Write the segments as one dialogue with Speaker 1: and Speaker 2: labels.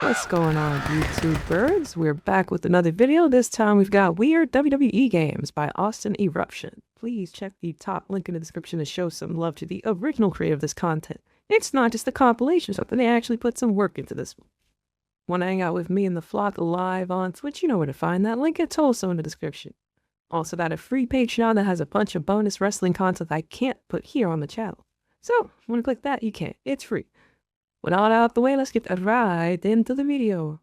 Speaker 1: What's going on, YouTube birds? We're back with another video. This time we've got Weird WWE Games by Austin Eruption. Please check the top link in the description to show some love to the original creator of this content. It's not just a compilation, something they actually put some work into this. Want to hang out with me and the flock live on Twitch? You know where to find that link. It's also in the description. Also got a free Patreon that has a bunch of bonus wrestling content I can't put here on the channel. So, if you want to click that, you can. It's free. With all out the way, let's get right into the video.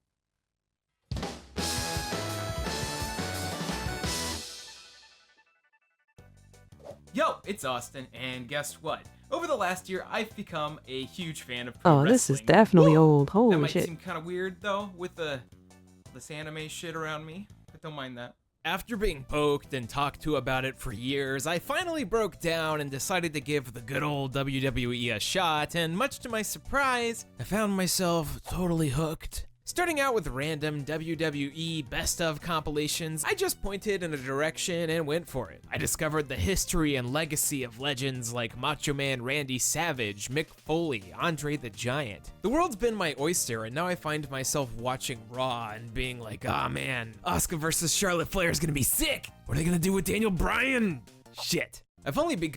Speaker 2: Yo, it's Austin, and guess what? Over the last year, I've become a huge fan of pro wrestling.
Speaker 1: This is definitely old. Holy
Speaker 2: that might
Speaker 1: shit.
Speaker 2: seem kind of weird, though, with this anime shit around me, but don't mind that.
Speaker 3: After being poked and talked to about it for years, I finally broke down and decided to give the good old WWE a shot, and much to my surprise, I found myself totally hooked. Starting out with random WWE best of compilations, I just pointed in a direction and went for it. I discovered the history and legacy of legends like Macho Man Randy Savage, Mick Foley, Andre the Giant. The world's been my oyster, and now I find myself watching Raw and being like, ah man, Asuka versus Charlotte Flair is gonna be sick! What are they gonna do with Daniel Bryan? Shit. I've only begun.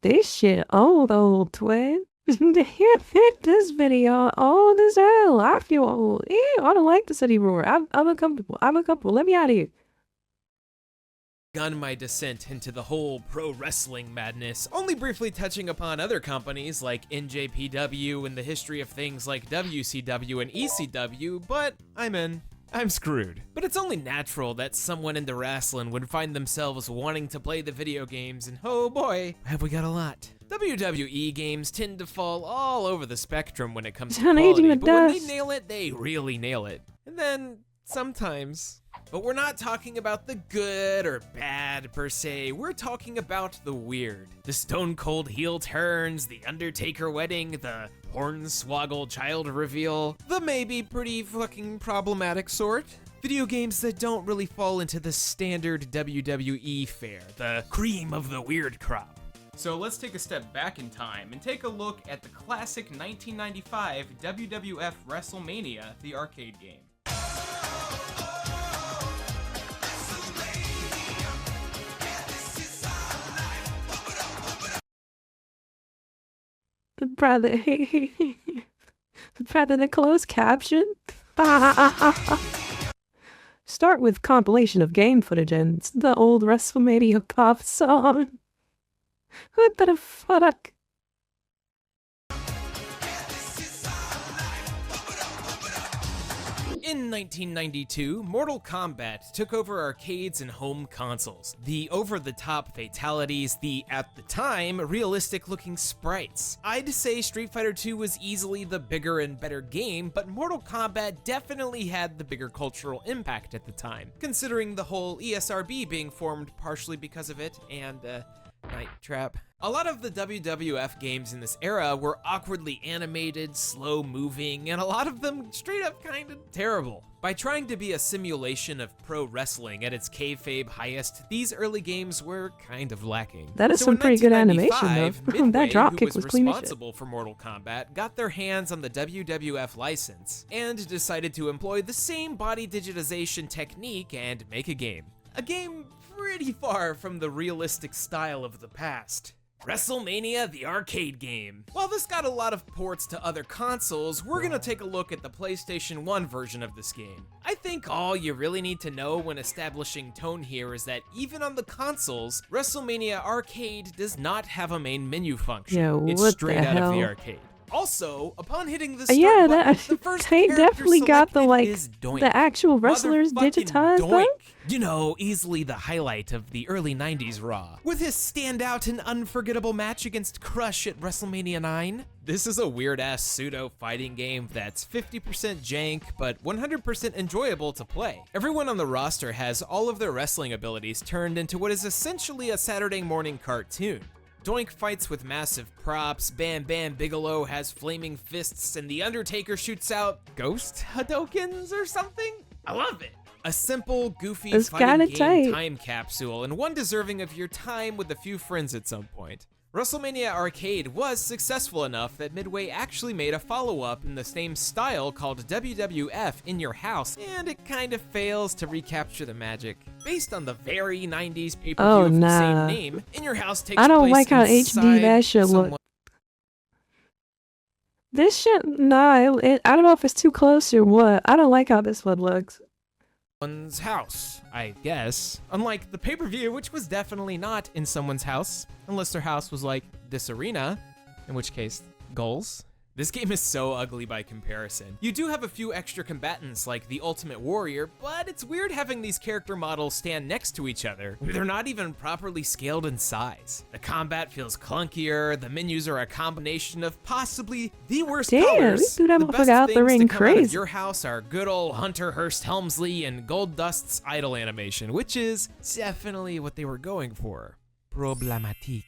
Speaker 1: This shit old twin. This video old as hell. I feel old. Ew, I don't like the city roar. I'm uncomfortable. Let me out of here.
Speaker 3: Begun my descent into the whole pro wrestling madness, only briefly touching upon other companies like NJPW and the history of things like WCW and ECW, but I'm screwed. But it's only natural that someone into wrestling would find themselves wanting to play the video games, and oh boy, have we got a lot. WWE games tend to fall all over the spectrum when it comes to quality, but when they nail it, they really nail it. And then, sometimes. But we're not talking about the good or bad per se, we're talking about the weird. The stone cold heel turns, the Undertaker wedding, the hornswoggle child reveal, the maybe pretty fucking problematic sort. Video games that don't really fall into the standard WWE fare, the cream of the weird crop.
Speaker 2: So let's take a step back in time and take a look at the classic 1995 WWF Wrestlemania, the arcade game.
Speaker 1: Brother, the closed caption. Start with compilation of game footage and the old WrestleMania pop song. What the fuck?
Speaker 3: In 1992, Mortal Kombat took over arcades and home consoles. The over-the-top fatalities, the, at the time, realistic-looking sprites. I'd say Street Fighter II was easily the bigger and better game, but Mortal Kombat definitely had the bigger cultural impact at the time, considering the whole ESRB being formed partially because of it, and, Night Trap. A lot of the WWF games in this era were awkwardly animated, slow-moving, and a lot of them straight up kind of terrible. By trying to be a simulation of pro wrestling at its kayfabe highest, these early games were kind of lacking.
Speaker 1: That is some pretty good animation, though.
Speaker 3: Midway,
Speaker 1: that dropkick was clean as shit.
Speaker 3: Responsible for Mortal Kombat got their hands on the WWF license and decided to employ the same body digitization technique and make a game. A game pretty far from the realistic style of the past. WrestleMania, the arcade game. While this got a lot of ports to other consoles, we're gonna take a look at the PlayStation 1 version of this game. I think all you really need to know when establishing tone here is that even on the consoles, WrestleMania Arcade does not have a main menu function.
Speaker 1: Yo,
Speaker 3: it's
Speaker 1: what
Speaker 3: straight
Speaker 1: the
Speaker 3: out
Speaker 1: hell?
Speaker 3: of the arcade. Also, upon hitting the start button, the first
Speaker 1: they
Speaker 3: character
Speaker 1: definitely got the
Speaker 3: selected is Doink.
Speaker 1: the actual wrestlers
Speaker 3: Motherfucking
Speaker 1: digitized
Speaker 3: Doink.
Speaker 1: though.
Speaker 3: You know, easily the highlight of the early 90s Raw. With his standout and unforgettable match against Crush at WrestleMania 9. This is a weird-ass pseudo-fighting game that's 50% jank, but 100% enjoyable to play. Everyone on the roster has all of their wrestling abilities turned into what is essentially a Saturday morning cartoon. Doink fights with massive props, Bam Bam Bigelow has flaming fists, and The Undertaker shoots out ghost Hadokens or something? I love it! A simple, goofy
Speaker 1: It's
Speaker 3: fighting
Speaker 1: kinda
Speaker 3: game
Speaker 1: tight.
Speaker 3: time capsule, and one deserving of your time with a few friends at some point. WrestleMania Arcade was successful enough that Midway actually made a follow-up in the same style called WWF In Your House, and it kind of fails to recapture the magic. Based on the very 90s pay-per-view of the same name, In Your House takes place
Speaker 1: I don't like how HD that shit look. This shit, nah, I don't know if it's too close or what. I don't like how this one looks.
Speaker 3: Someone's house, I guess. Unlike the pay-per-view, which was definitely not in someone's house, unless their house was like this arena, in which case, goals. This game is so ugly by comparison. You do have a few extra combatants like the Ultimate Warrior, but it's weird having these character models stand next to each other. They're not even properly scaled in size. The combat feels clunkier, the menus are a combination of possibly the worst colors.
Speaker 1: Dude,
Speaker 3: The best
Speaker 1: out the
Speaker 3: things
Speaker 1: ring
Speaker 3: to come out of
Speaker 1: crazy.
Speaker 3: your house are good old Hunter Hearst Helmsley and Gold Dust's idle animation, which is definitely what they were going for. Problematique.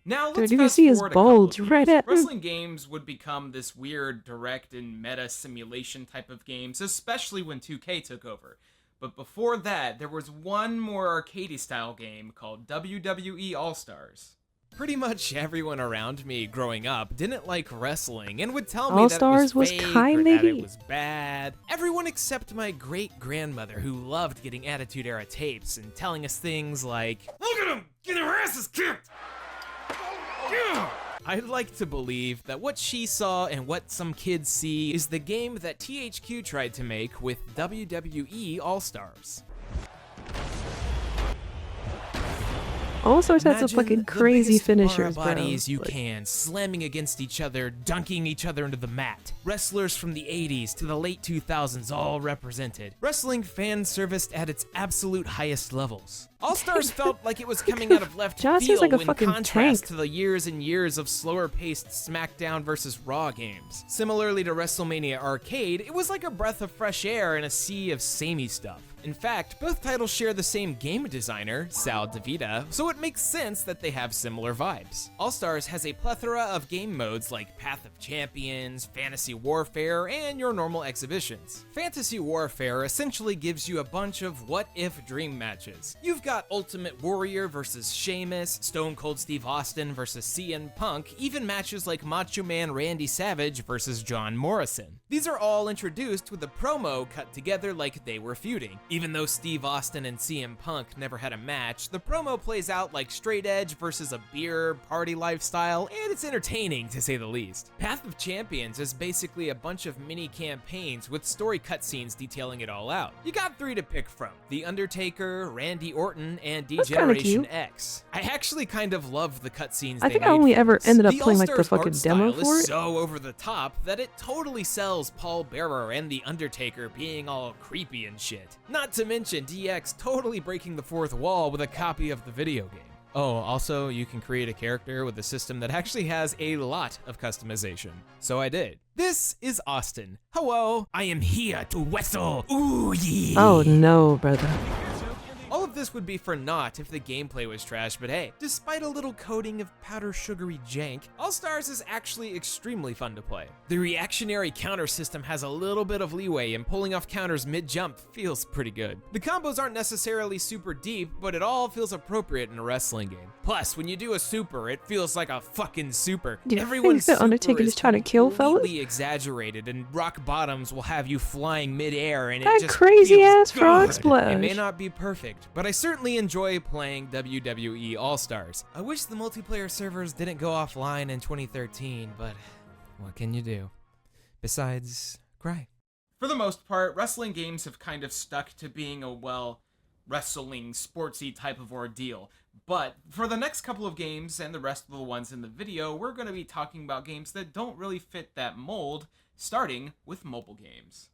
Speaker 2: Now, let's
Speaker 1: Dude, you can
Speaker 2: fast
Speaker 1: see his
Speaker 2: forward a couple
Speaker 1: bulge
Speaker 2: of
Speaker 1: right
Speaker 2: years.
Speaker 1: at him.
Speaker 2: Wrestling games would become this weird direct and meta simulation type of games, especially when 2K took over. But before that, there was one more arcade-style game called WWE Allstars.
Speaker 3: Pretty much everyone around me growing up didn't like wrestling and would tell me
Speaker 1: All-Stars
Speaker 3: that it was fake or
Speaker 1: kinda
Speaker 3: that it
Speaker 1: heat.
Speaker 3: was bad. Everyone except my great-grandmother, who loved getting Attitude Era tapes and telling us things like, "Look at them, getting their asses kicked!" I'd like to believe that what she saw and what some kids see is the game that THQ tried to make with WWE Allstars.
Speaker 1: All sorts of
Speaker 3: Imagine
Speaker 1: fucking
Speaker 3: the
Speaker 1: crazy
Speaker 3: biggest
Speaker 1: finishers,
Speaker 3: Mara
Speaker 1: bro.
Speaker 3: bodies you
Speaker 1: Like,
Speaker 3: can, slamming against each other, dunking each other into the mat. Wrestlers from the 80s to the late 2000s all represented. Wrestling fan serviced at its absolute highest levels. All-Stars felt like it was coming out of left
Speaker 1: John seems
Speaker 3: field
Speaker 1: like a
Speaker 3: in
Speaker 1: fucking
Speaker 3: contrast
Speaker 1: tank.
Speaker 3: to the years and years of slower-paced SmackDown vs. Raw games. Similarly to WrestleMania Arcade, it was like a breath of fresh air in a sea of samey stuff. In fact, both titles share the same game designer, Sal DeVita, so it makes sense that they have similar vibes. All-Stars has a plethora of game modes like Path of Champions, Fantasy Warfare, and your normal exhibitions. Fantasy Warfare essentially gives you a bunch of what-if dream matches. You've got Ultimate Warrior versus Sheamus, Stone Cold Steve Austin versus CM Punk, even matches like Macho Man Randy Savage versus John Morrison. These are all introduced with a promo cut together like they were feuding. Even though Steve Austin and CM Punk never had a match, the promo plays out like straight edge versus a beer party lifestyle, and it's entertaining to say the least. Path of Champions is basically a bunch of mini campaigns with story cutscenes detailing it all out. You got 3 to pick from: The Undertaker, Randy Orton, and
Speaker 1: That's kinda
Speaker 3: D-Generation
Speaker 1: cute.
Speaker 3: X. I actually kind of love the cutscenes
Speaker 1: I
Speaker 3: they
Speaker 1: think I
Speaker 3: made
Speaker 1: only
Speaker 3: for
Speaker 1: ever
Speaker 3: this.
Speaker 1: ended up playing like the
Speaker 3: All-Stars
Speaker 1: fucking
Speaker 3: art
Speaker 1: demo
Speaker 3: style
Speaker 1: for
Speaker 3: is
Speaker 1: it.
Speaker 3: so over the top that it totally sells Paul Bearer and The Undertaker being all creepy and shit. Not to mention DX totally breaking the fourth wall with a copy of the video game. Oh, also, you can create a character with a system that actually has a lot of customization. So I did. This is Austin. Hello, I am here to wrestle. Ooh, yeah.
Speaker 1: Oh no, brother.
Speaker 3: All of this would be for naught if the gameplay was trash, but hey, despite a little coating of powder sugary jank, All-Stars is actually extremely fun to play. The reactionary counter system has a little bit of leeway, and pulling off counters mid-jump feels pretty good. The combos aren't necessarily super deep, but it all feels appropriate in a wrestling game. Plus, when you do a super, it feels like a fucking super.
Speaker 1: Do you
Speaker 3: Everyone's
Speaker 1: think the Undertaker
Speaker 3: super
Speaker 1: is
Speaker 3: is
Speaker 1: trying to kill fellas?
Speaker 3: completely exaggerated, and rock bottoms will have you flying mid-air, and
Speaker 1: That
Speaker 3: it just
Speaker 1: crazy
Speaker 3: feels
Speaker 1: ass frog
Speaker 3: good.
Speaker 1: splash.
Speaker 3: It may not be perfect, but I certainly enjoy playing WWE All-Stars. I wish the multiplayer servers didn't go offline in 2013, but what can you do? Besides, cry.
Speaker 2: For the most part, wrestling games have kind of stuck to being a, well, wrestling, sportsy type of ordeal. But for the next couple of games and the rest of the ones in the video, we're going to be talking about games that don't really fit that mold, starting with mobile games.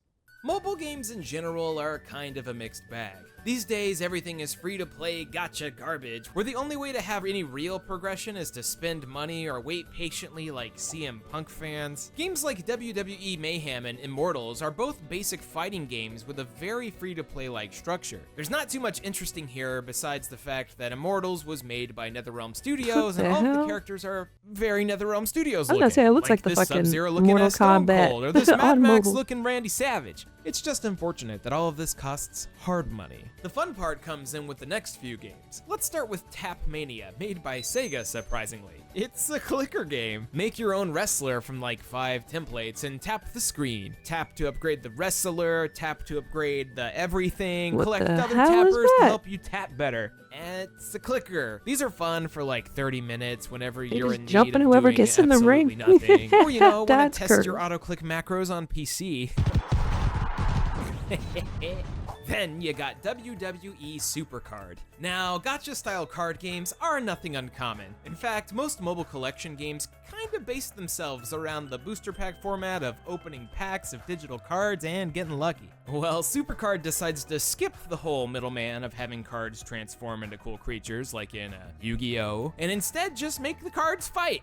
Speaker 3: Mobile games in general are kind of a mixed bag. These days, everything is free-to-play gotcha garbage, where the only way to have any real progression is to spend money or wait patiently like CM Punk fans. Games like WWE Mayhem and Immortals are both basic fighting games with a very free-to-play-like structure. There's not too much interesting here besides the fact that Immortals was made by NetherRealm Studios, and
Speaker 1: the
Speaker 3: all of the
Speaker 1: hell?
Speaker 3: characters are very NetherRealm Studios
Speaker 1: I was
Speaker 3: looking.
Speaker 1: gonna say, it looks like the
Speaker 3: this
Speaker 1: fucking
Speaker 3: Sub-Zero looking
Speaker 1: Mortal
Speaker 3: Stone
Speaker 1: Kombat
Speaker 3: Cold, or this Mad
Speaker 1: on
Speaker 3: Max
Speaker 1: mobile.
Speaker 3: looking Randy Savage. It's just unfortunate that all of this costs hard money. The fun part comes in with the next few games. Let's start with Tap Mania, made by Sega, surprisingly. It's a clicker game. Make your own wrestler from like 5 templates and tap the screen. Tap to upgrade the wrestler, tap to upgrade the everything,
Speaker 1: What
Speaker 3: collect
Speaker 1: the
Speaker 3: other
Speaker 1: hell is
Speaker 3: tappers to
Speaker 1: that?
Speaker 3: help you tap better. It's a clicker. These are fun for like 30 minutes whenever you're
Speaker 1: just
Speaker 3: in
Speaker 1: jump
Speaker 3: need
Speaker 1: in
Speaker 3: of
Speaker 1: whoever
Speaker 3: doing
Speaker 1: gets in the
Speaker 3: absolutely
Speaker 1: ring.
Speaker 3: nothing. Or you know, want
Speaker 1: That's
Speaker 3: to test your
Speaker 1: curve.
Speaker 3: auto-click macros on PC. Then you got WWE Supercard. Now, gacha-style card games are nothing uncommon. In fact, most mobile collection games kinda base themselves around the booster pack format of opening packs of digital cards and getting lucky. Well, Supercard decides to skip the whole middleman of having cards transform into cool creatures like in Yu-Gi-Oh! And instead just make the cards fight.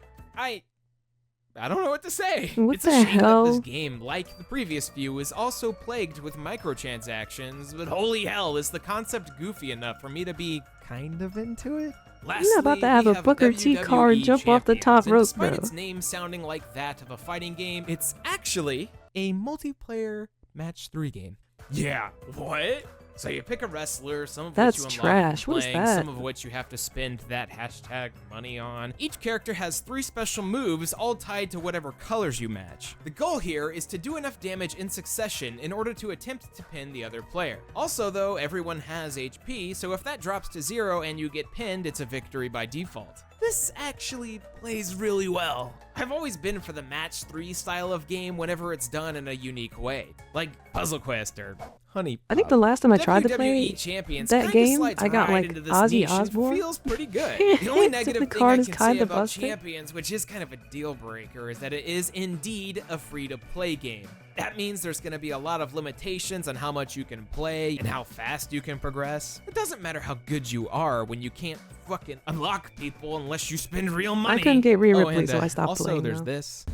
Speaker 3: I don't know what to say.
Speaker 1: What
Speaker 3: It's
Speaker 1: the
Speaker 3: a shame
Speaker 1: hell?
Speaker 3: that this game, like the previous few, is also plagued with microtransactions, but holy hell, is the concept goofy enough for me to be kind of into it? Lastly,
Speaker 1: You're about to have
Speaker 3: we
Speaker 1: a Booker T
Speaker 3: WWE
Speaker 1: card jump off the
Speaker 3: Champions,
Speaker 1: top
Speaker 3: and
Speaker 1: rope,
Speaker 3: despite
Speaker 1: bro.
Speaker 3: its name sounding like that of a fighting game, it's actually a multiplayer match 3 game. Yeah, what? So you pick a wrestler, some of
Speaker 1: That's
Speaker 3: which you unlock
Speaker 1: trash.
Speaker 3: from
Speaker 1: What is
Speaker 3: playing,
Speaker 1: that?
Speaker 3: some of which you have to spend that hashtag money on. Each character has 3 special moves, all tied to whatever colors you match. The goal here is to do enough damage in succession in order to attempt to pin the other player. Also though, everyone has HP, so if that drops to 0 and you get pinned, it's a victory by default. This actually plays really well. I've always been for the match 3 style of game whenever it's done in a unique way, like Puzzle Quest or Honey
Speaker 1: I think
Speaker 3: Pop.
Speaker 1: the last time I tried to
Speaker 3: WWE
Speaker 1: play
Speaker 3: Champions
Speaker 1: that
Speaker 3: kinda
Speaker 1: game,
Speaker 3: slides
Speaker 1: I got
Speaker 3: right
Speaker 1: like
Speaker 3: into this
Speaker 1: Ozzy
Speaker 3: niche and
Speaker 1: Osbourne.
Speaker 3: feels pretty good. The only
Speaker 1: Except
Speaker 3: negative
Speaker 1: the
Speaker 3: thing
Speaker 1: card
Speaker 3: I
Speaker 1: is
Speaker 3: can say
Speaker 1: kinda
Speaker 3: about
Speaker 1: busted.
Speaker 3: Champions, which is kind of a deal breaker, is that it is indeed a free-to-play game. That means there's going to be a lot of limitations on how much you can play and how fast you can progress. It doesn't matter how good you are when you can't fucking unlock people unless you spend real money.
Speaker 1: I couldn't get Rhea
Speaker 3: Oh,
Speaker 1: Ripley,
Speaker 3: and,
Speaker 1: so I stopped
Speaker 3: also,
Speaker 1: playing.
Speaker 3: there's
Speaker 1: now.
Speaker 3: this.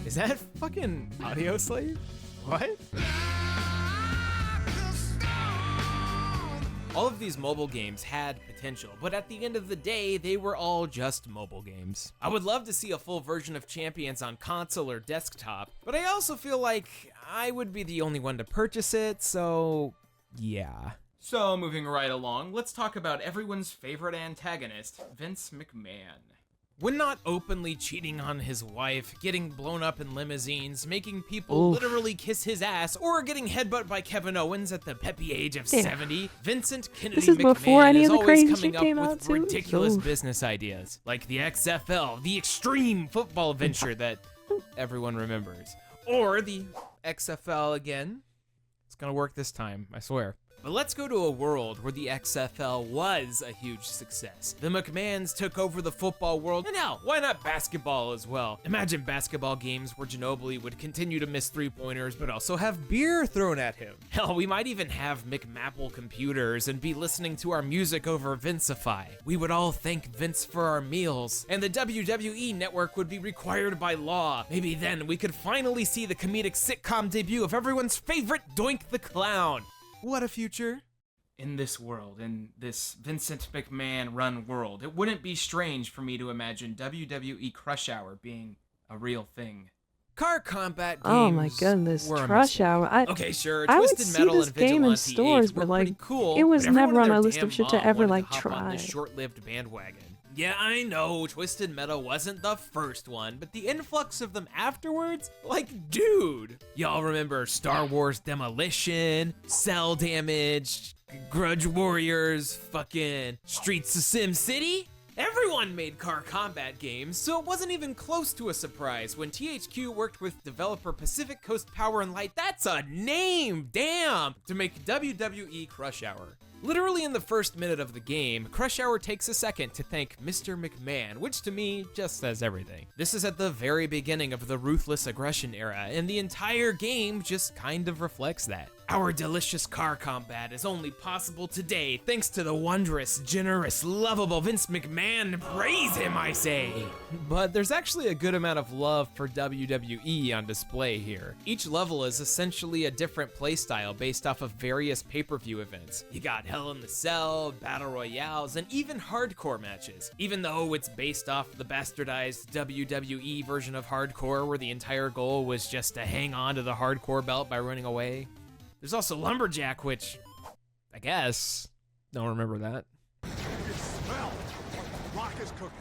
Speaker 3: Is that fucking Audio Slave? What? All of these mobile games had potential, but at the end of the day, they were all just mobile games. I would love to see a full version of Champions on console or desktop, but I also feel like I would be the only one to purchase it, so yeah.
Speaker 2: So, moving right along, let's talk about everyone's favorite antagonist, Vince McMahon.
Speaker 3: When not openly cheating on his wife, getting blown up in limousines, making people
Speaker 1: Oof.
Speaker 3: literally kiss his ass, or getting headbutt by Kevin Owens at the peppy age of
Speaker 1: Damn.
Speaker 3: 70, Vincent Kennedy
Speaker 1: This is
Speaker 3: McMahon
Speaker 1: before any
Speaker 3: is
Speaker 1: of the
Speaker 3: always
Speaker 1: crazy
Speaker 3: coming
Speaker 1: shit
Speaker 3: up
Speaker 1: came
Speaker 3: with
Speaker 1: out, too.
Speaker 3: ridiculous
Speaker 1: Oof.
Speaker 3: business ideas, like the XFL, the extreme football venture that everyone remembers, or the XFL again. It's gonna work this time, I swear. But let's go to a world where the XFL was a huge success. The McMahons took over the football world, and now, why not basketball as well? Imagine basketball games where Ginobili would continue to miss 3-pointers, but also have beer thrown at him. Hell, we might even have McMapple computers and be listening to our music over Vincify. We would all thank Vince for our meals, and the WWE network would be required by law. Maybe then we could finally see the comedic sitcom debut of everyone's favorite Doink the Clown. What a future.
Speaker 2: In this world, in this Vincent McMahon run world, it wouldn't be strange for me to imagine WWE Crush Hour being a real thing.
Speaker 3: Car combat games.
Speaker 1: Oh my goodness,
Speaker 3: were a
Speaker 1: Crush
Speaker 3: mistake.
Speaker 1: Hour.
Speaker 3: Okay, sure.
Speaker 1: I would
Speaker 3: Twisted
Speaker 1: see
Speaker 3: Metal
Speaker 1: this
Speaker 3: and
Speaker 1: game in
Speaker 3: Vigilante
Speaker 1: stores,
Speaker 3: 8
Speaker 1: but,
Speaker 3: were pretty
Speaker 1: like,
Speaker 3: cool,
Speaker 1: it was
Speaker 3: but everyone
Speaker 1: never on
Speaker 3: and
Speaker 1: my
Speaker 3: their
Speaker 1: list of
Speaker 3: damn
Speaker 1: shit to
Speaker 3: mom
Speaker 1: ever,
Speaker 3: wanted
Speaker 1: like,
Speaker 3: hop on
Speaker 1: try.
Speaker 3: this short-lived bandwagon. Yeah, I know, Twisted Metal wasn't the first one, but the influx of them afterwards? Like, dude! Y'all remember Star Wars Demolition, Cell Damage, Grudge Warriors, fucking Streets of Sim City? Everyone made car combat games, so it wasn't even close to a surprise when THQ worked with developer Pacific Coast Power and Light, that's a name, damn, to make WWE Crush Hour. Literally in the first minute of the game, Crush Hour takes a second to thank Mr. McMahon, which to me just says everything. This is at the very beginning of the Ruthless Aggression era, and the entire game just kind of reflects that. Our delicious car combat is only possible today thanks to the wondrous, generous, lovable Vince McMahon. Praise him, I say! But there's actually a good amount of love for WWE on display here. Each level is essentially a different playstyle based off of various pay-per-view events. You got Hell in the Cell, Battle Royales, and even hardcore matches. Even though it's based off the bastardized WWE version of hardcore where the entire goal was just to hang on to the hardcore belt by running away. There's also Lumberjack, which, I guess, don't remember that.
Speaker 4: You smell what the rock is cooking.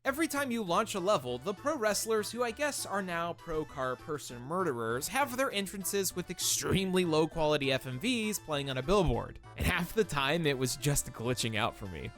Speaker 3: Every time you launch a level, the pro wrestlers, who I guess are now pro car person murderers, have their entrances with extremely low quality FMVs playing on a billboard. And half the time it was just glitching out for me.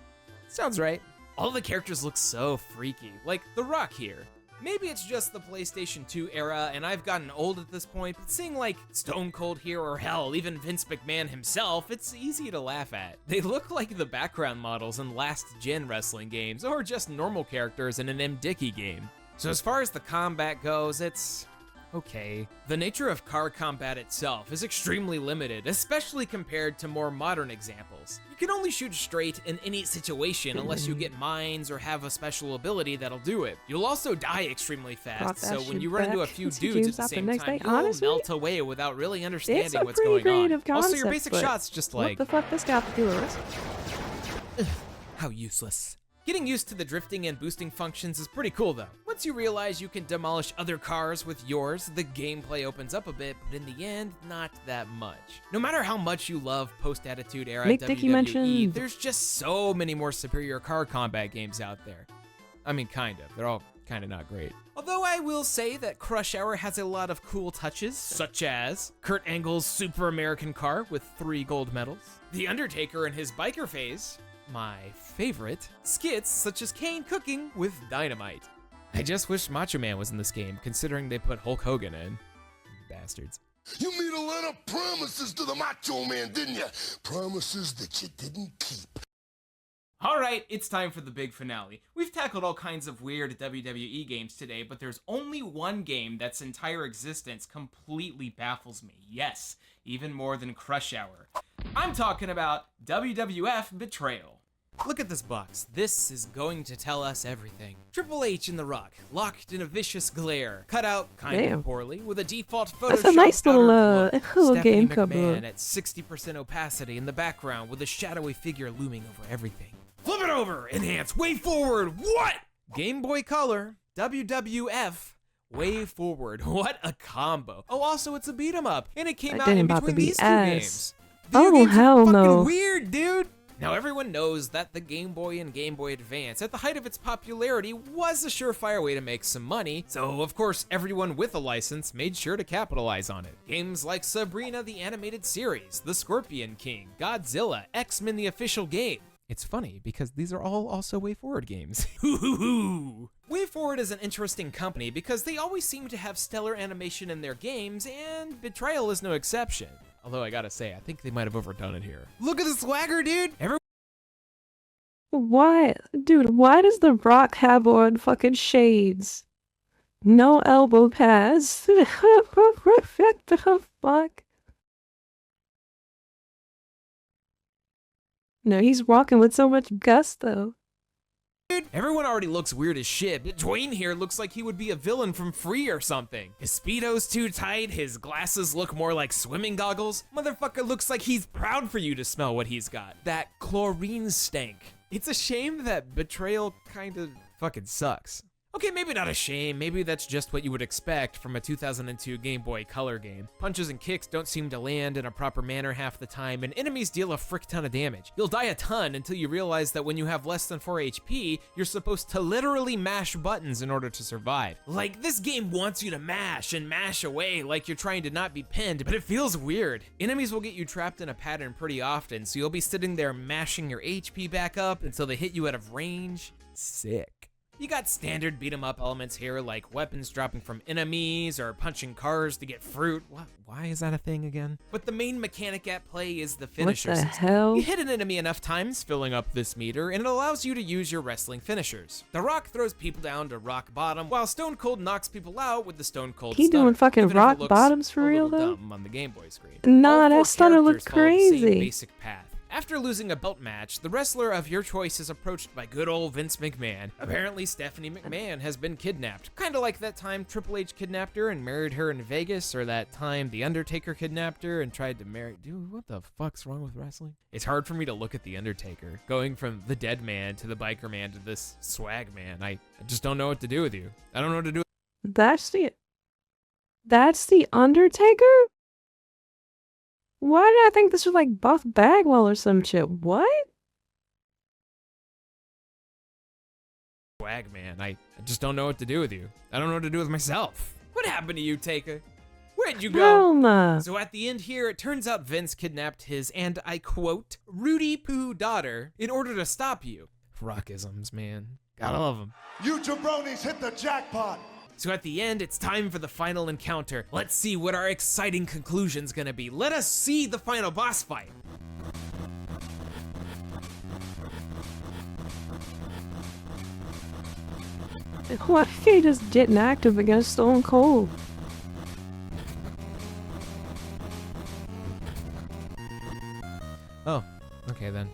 Speaker 3: Sounds right. All the characters look so freaky, like The Rock here. Maybe it's just the PlayStation 2 era and I've gotten old at this point, but seeing like Stone Cold here or hell, even Vince McMahon himself, it's easy to laugh at. They look like the background models in last-gen wrestling games, or just normal characters in an M. Dickey game. So as far as the combat goes, it's okay. The nature of car combat itself is extremely limited, especially compared to more modern examples. You can only shoot straight in any situation unless you get mines or have a special ability that'll do it. You'll also die extremely fast, so when you run into a few dudes at the same time, you'll melt away without really understanding what's going on. Also, your basic shots just like...
Speaker 1: What the fuck this got to do with it?
Speaker 3: How useless. Getting used to the drifting and boosting functions is pretty cool though. Once you realize you can demolish other cars with yours, the gameplay opens up a bit, but in the end, not that much. No matter how much you love post-Attitude Era WWE, there's just so many more superior car combat games out there. I mean, kind of. They're all kind of not great. Although I will say that Crush Hour has a lot of cool touches, such as Kurt Angle's Super American car with 3 gold medals, The Undertaker in his biker phase, my favorite, skits such as Kane cooking with dynamite. I just wish Macho Man was in this game, considering they put Hulk Hogan in. Bastards.
Speaker 4: You made a lot of promises to the Macho Man, didn't you? Promises that you didn't keep.
Speaker 2: Alright, it's time for the big finale. We've tackled all kinds of weird WWE games today, but there's only one game that's entire existence completely baffles me. Yes, even more than Crush Hour. I'm talking about WWF Betrayal.
Speaker 3: Look at this box. This is going to tell us everything. Triple H in The Rock, locked in a vicious glare, cut out kind of poorly with a default Photoshop.
Speaker 1: That's a nice little game cover.
Speaker 3: McMahon at 60% opacity in the background with a shadowy figure looming over everything. Flip it over, enhance, way forward. What? Game Boy Color, WWF. Way forward. What a combo. Oh, also it's a beat 'em up, and it came out in between these two games.
Speaker 1: Oh, hell no.
Speaker 3: Weird, dude. Now everyone knows that the Game Boy and Game Boy Advance, at the height of its popularity, was a surefire way to make some money, so of course everyone with a license made sure to capitalize on it. Games like Sabrina the Animated Series, The Scorpion King, Godzilla, X-Men the Official Game. It's funny because these are all also WayForward games. WayForward is an interesting company because they always seem to have stellar animation in their games, and Betrayal is no exception. Although I gotta say, I think they might have overdone it here. Look at the swagger, dude!
Speaker 1: Why? Dude, why does The Rock have on fucking shades? No elbow pads. What the fuck? No, he's walking with so much gusto.
Speaker 3: Dude, everyone already looks weird as shit, but Dwayne here looks like he would be a villain from Free or something. His Speedo's too tight, his glasses look more like swimming goggles. Motherfucker looks like he's proud for you to smell what he's got. That chlorine stank. It's a shame that Betrayal kinda fucking sucks. Okay, maybe not a shame, maybe that's just what you would expect from a 2002 Game Boy Color game. Punches and kicks don't seem to land in a proper manner half the time, and enemies deal a frick ton of damage. You'll die a ton until you realize that when you have less than 4 HP, you're supposed to literally mash buttons in order to survive. Like, this game wants you to mash and mash away like you're trying to not be pinned, but it feels weird. Enemies will get you trapped in a pattern pretty often, so you'll be sitting there mashing your HP back up until they hit you out of range. Sick. You got standard beat 'em up elements here, like weapons dropping from enemies or punching cars to get fruit. Why is that a thing again? But the main mechanic at play is the finisher
Speaker 1: What the
Speaker 3: system.
Speaker 1: hell?
Speaker 3: You hit an enemy enough times, filling up this meter, and it allows you to use your wrestling finishers. The Rock throws people down to rock bottom, while Stone Cold knocks people out with the Stone Cold
Speaker 1: He
Speaker 3: Stunner,
Speaker 1: doing fucking
Speaker 3: even if it
Speaker 1: rock
Speaker 3: looks
Speaker 1: bottoms for
Speaker 3: a
Speaker 1: real,
Speaker 3: little
Speaker 1: though?
Speaker 3: dumb on the Game Boy screen.
Speaker 1: Nah,
Speaker 3: All
Speaker 1: that
Speaker 3: four
Speaker 1: stunner looked
Speaker 3: characters follow the same
Speaker 1: crazy.
Speaker 3: basic path. After losing a belt match, the wrestler of your choice is approached by good old Vince McMahon. Apparently, Stephanie McMahon has been kidnapped. Kinda like that time Triple H kidnapped her and married her in Vegas, or that time The Undertaker kidnapped her and tried to marry... Dude, what the fuck's wrong with wrestling? It's hard for me to look at The Undertaker, going from the dead man to the biker man to this swag man. I just don't know what to do with you. I don't know what to do.
Speaker 1: That's the Undertaker? Why did I think this was like Buff Bagwell or some shit? What?
Speaker 3: Swag man. I just don't know what to do with you. I don't know what to do with myself. What happened to you, Taker? Where'd you go?
Speaker 1: Hell nah.
Speaker 3: So at the end here, it turns out Vince kidnapped his, and I quote, Rudy Poo daughter in order to stop you. Rockisms, man. Gotta love them.
Speaker 5: You jabronis hit the jackpot.
Speaker 3: So at the end, it's time for the final encounter. Let's see what our exciting conclusion's gonna be. Let us see the final boss fight.
Speaker 1: Why can't he just get inactive against Stone Cold?
Speaker 3: Oh, okay then.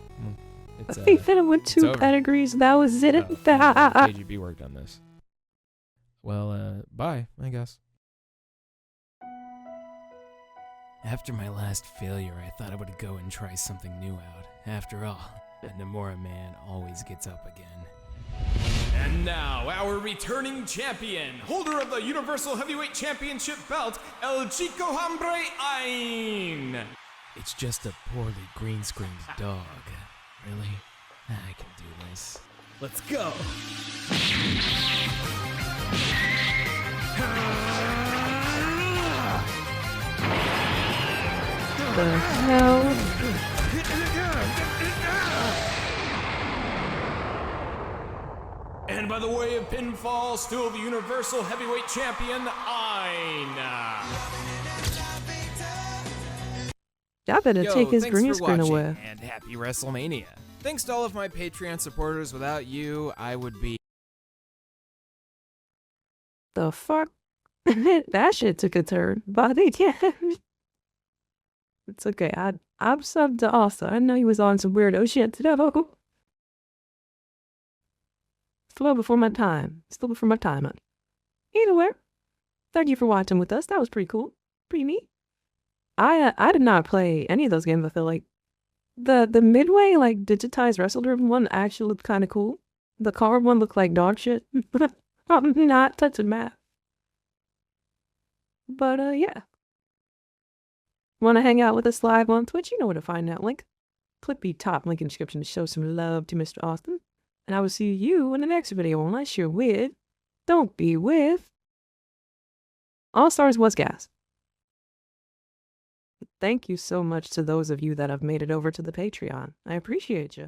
Speaker 3: It's,
Speaker 1: He fit him with
Speaker 3: it's
Speaker 1: 2
Speaker 3: over.
Speaker 1: pedigrees. That was it.
Speaker 3: KGB worked on this. Well, bye, I guess. After my last failure, I thought I would go and try something new out. After all, a Nomura man always gets up again. And now, our returning champion, holder of the Universal Heavyweight Championship belt, El Chico Hombre Ein. It's just a poorly green-screened dog. Really? I can do this. Let's go!
Speaker 1: The hell?
Speaker 3: And by the way of pinfall, still the Universal Heavyweight Champion, Ein.
Speaker 1: Y'all better take his green screen away.
Speaker 3: And happy WrestleMania. Thanks to all of my Patreon supporters. Without you, I would be...
Speaker 1: The fuck? That shit took a turn. But yeah. It's okay. I'm subbed to Asa. I know he was on some weirdo shit today. Slow before my time. Still before my time. Either way, thank you for watching with us. That was pretty cool. Pretty neat. I did not play any of those games. I feel like the Midway like digitized wrestle-driven one actually looked kind of cool. The car one looked like dog shit. I'm not touching math. But yeah. Want to hang out with us live on Twitch? You know where to find that link. Click the top link in the description to show some love to Mr. Austin. And I will see you in the next video unless you're with, don't be with, Allstars was gas. Thank you so much to those of you that have made it over to the Patreon. I appreciate you.